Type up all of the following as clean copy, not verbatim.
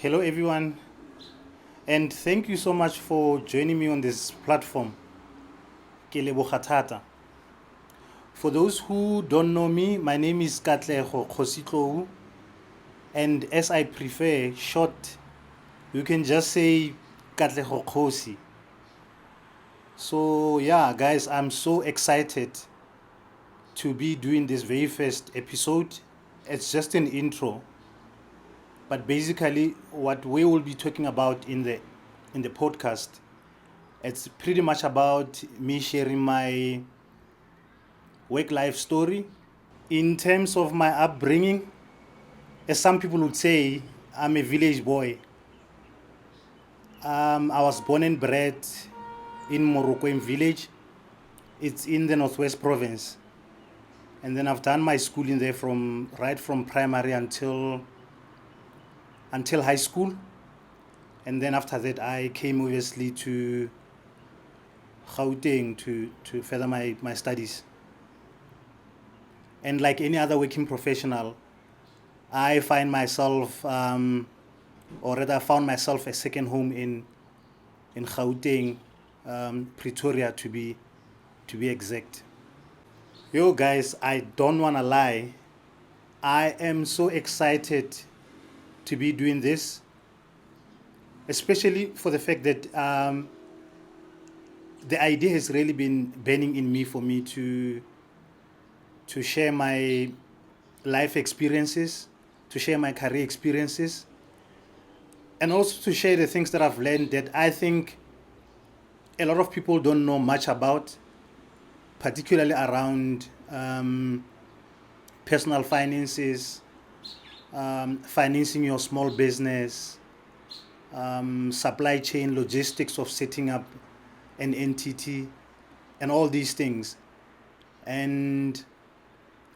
Hello, everyone, and thank you so much for joining me on this platform. Ke leboga thata. For those who don't know me, my name is Katlego Khositlou, and as I prefer short, you can just say Katlego Khosi. So, yeah, guys, I'm so excited to be doing this very first episode. It's just an intro, but basically, what we will be talking about in the podcast, it's pretty much about me sharing my work life story. In terms of my upbringing, as some people would say, I'm a village boy. I was born and bred in Morokweng village. It's in the Northwest Province. And then I've done my schooling there from right from primary until high school. And then after that, I came obviously to Gauteng to further my studies. And like any other working professional, I find myself, or rather, I found myself a second home in Gauteng, Pretoria to be exact. Yo, guys, I don't wanna lie. I am so excited to be doing this, especially for the fact that the idea has really been burning in me for me to share my life experiences, to share my career experiences, and also to share the things that I've learned that I think a lot of people don't know much about, particularly around personal finances, financing your small business, supply chain logistics of setting up an entity, and all these things. And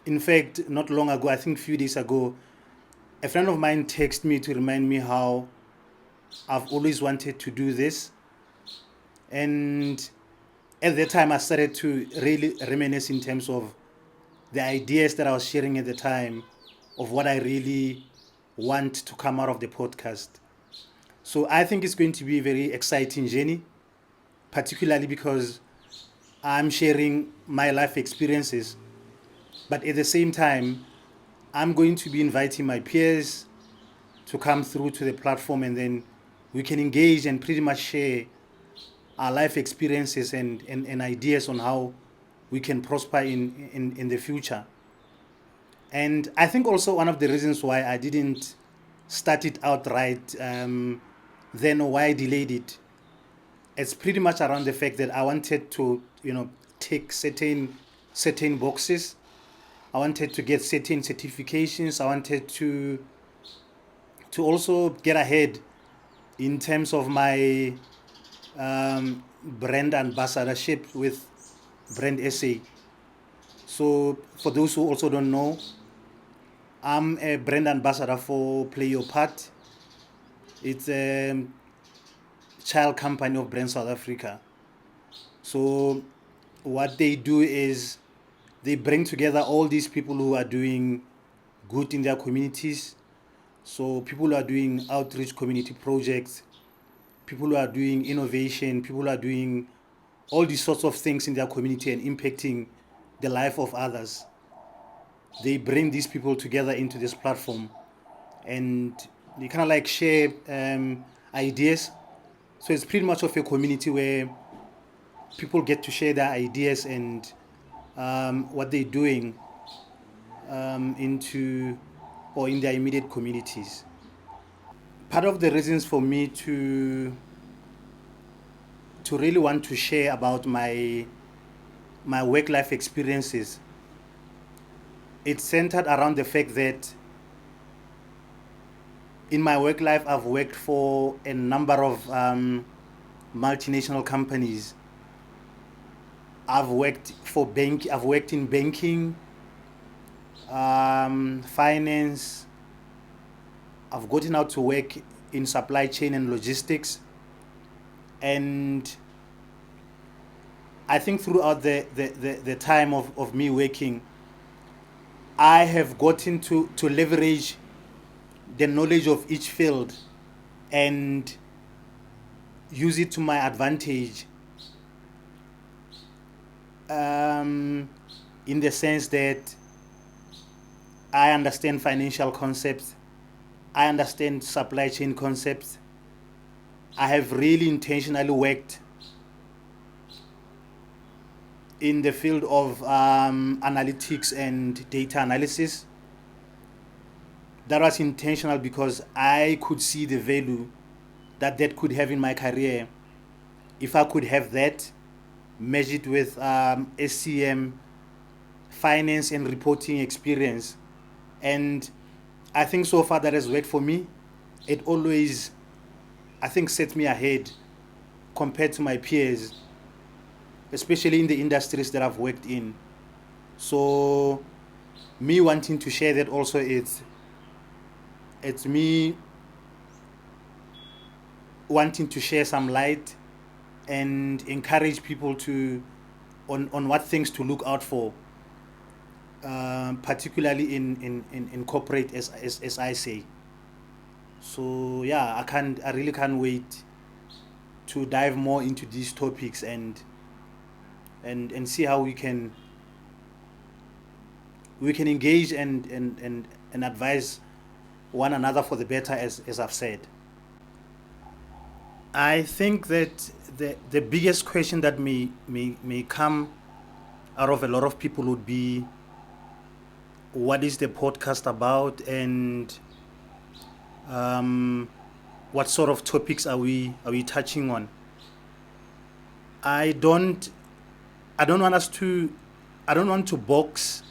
in fact, not long ago, I think a few days ago, a friend of mine texted me to remind me how I've always wanted to do this. And at that time, I started to really reminisce in terms of the ideas that I was sharing at the time of what I really want to come out of the podcast. So I think it's going to be a very exciting journey, particularly because I'm sharing my life experiences. But at the same time, I'm going to be inviting my peers to come through to the platform, and then we can engage and pretty much share our life experiences and ideas on how we can prosper in the future. And I think also one of the reasons why I didn't start it outright then, or why I delayed it, it's pretty much around the fact that I wanted to, tick certain boxes. I wanted to get certain certifications. I wanted to also get ahead in terms of my brand ambassadorship with Brand SA. So for those who also don't know, I'm a brand ambassador for Play Your Part. It's a child company of Brand South Africa. So what they do is they bring together all these people who are doing good in their communities. So people who are doing outreach community projects, people who are doing innovation, people who are doing all these sorts of things in their community and impacting the life of others. They bring these people together into this platform, and they kind of like share ideas. So it's pretty much of a community where people get to share their ideas and what they're doing into or in their immediate communities. Part of the reasons for me to really want to share about my work life experiences, it's centered around the fact that in my work life I've worked for a number of multinational companies. I've worked in banking, finance. I've gotten out to work in supply chain and logistics. And I think throughout the time of me working, I have gotten to leverage the knowledge of each field and use it to my advantage, in the sense that I understand financial concepts, I understand supply chain concepts. I have really intentionally worked in the field of analytics and data analysis. That was intentional because I could see the value that that could have in my career if I could have that measured with SCM, finance and reporting experience. And I think so far that has worked for me. It always, I think, sets me ahead compared to my peers, especially in the industries that I've worked in. So me wanting to share that also, it's me wanting to share some light and encourage people to on what things to look out for, particularly in corporate, as I say. So yeah, I really can't wait to dive more into these topics and see how we can engage and advise one another for the better, as I've said. I think that the biggest question that may come out of a lot of people would be, what is the podcast about, and what sort of topics are we touching on? I don't I don't want us to I don't want to box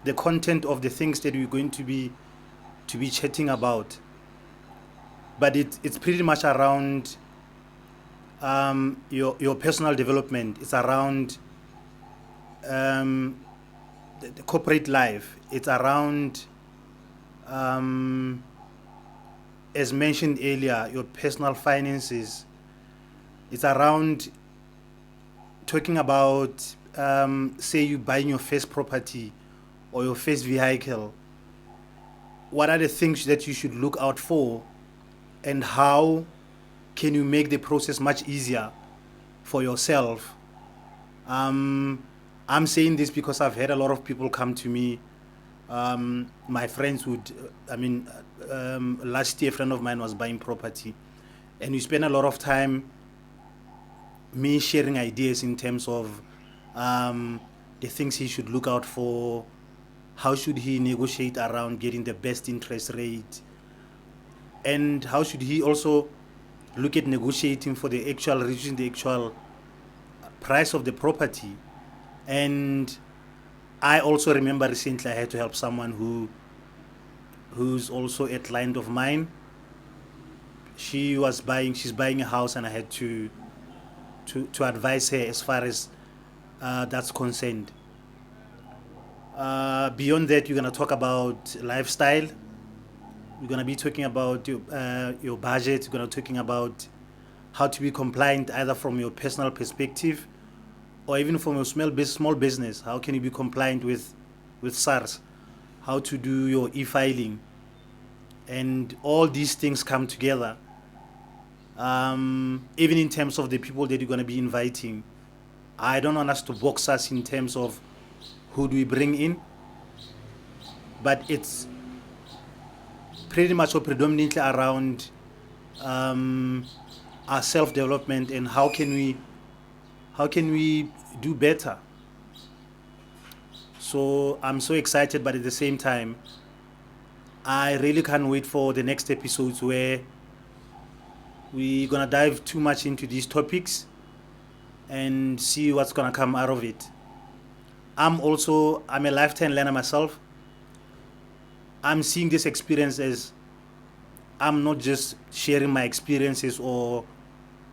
the content of the things that we're going to be chatting about, but it's pretty much around your personal development. It's around the corporate life. It's around, as mentioned earlier, your personal finances. It's around talking about, say, you buying your first property or your first vehicle. What are the things that you should look out for, and how can you make the process much easier for yourself? I'm saying this because I've had a lot of people come to me. My friends would, last year a friend of mine was buying property, and we spent a lot of time me sharing ideas in terms of the things he should look out for, how should he negotiate around getting the best interest rate, and how should he also look at negotiating for the actual reaching the actual price of the property. And I also remember recently I had to help someone who's also a client of mine. She's buying a house, and I had to advise her as far as that's concerned. Beyond that, you're gonna talk about lifestyle. We're gonna be talking about your budget. We're gonna be talking about how to be compliant, either from your personal perspective or even from your small business. How can you be compliant with SARS? How to do your e-filing, and all these things come together. Even in terms of the people that you're going to be inviting, I don't want us to box us in terms of who do we bring in, but it's pretty much or predominantly around our self-development and how can we do better. So I'm so excited, but at the same time, I really can't wait for the next episodes where we're gonna dive too much into these topics and see what's gonna come out of it. I'm a lifetime learner myself. I'm seeing this experience as, I'm not just sharing my experiences or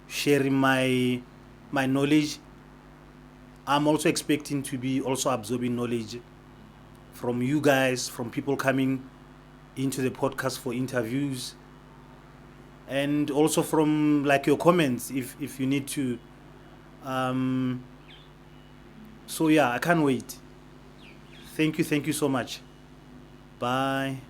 sharing my knowledge. I'm also expecting to be also absorbing knowledge from you guys, from people coming into the podcast for interviews, and also from like your comments if you need to. Um, so yeah, I can't wait. Thank you so much. Bye.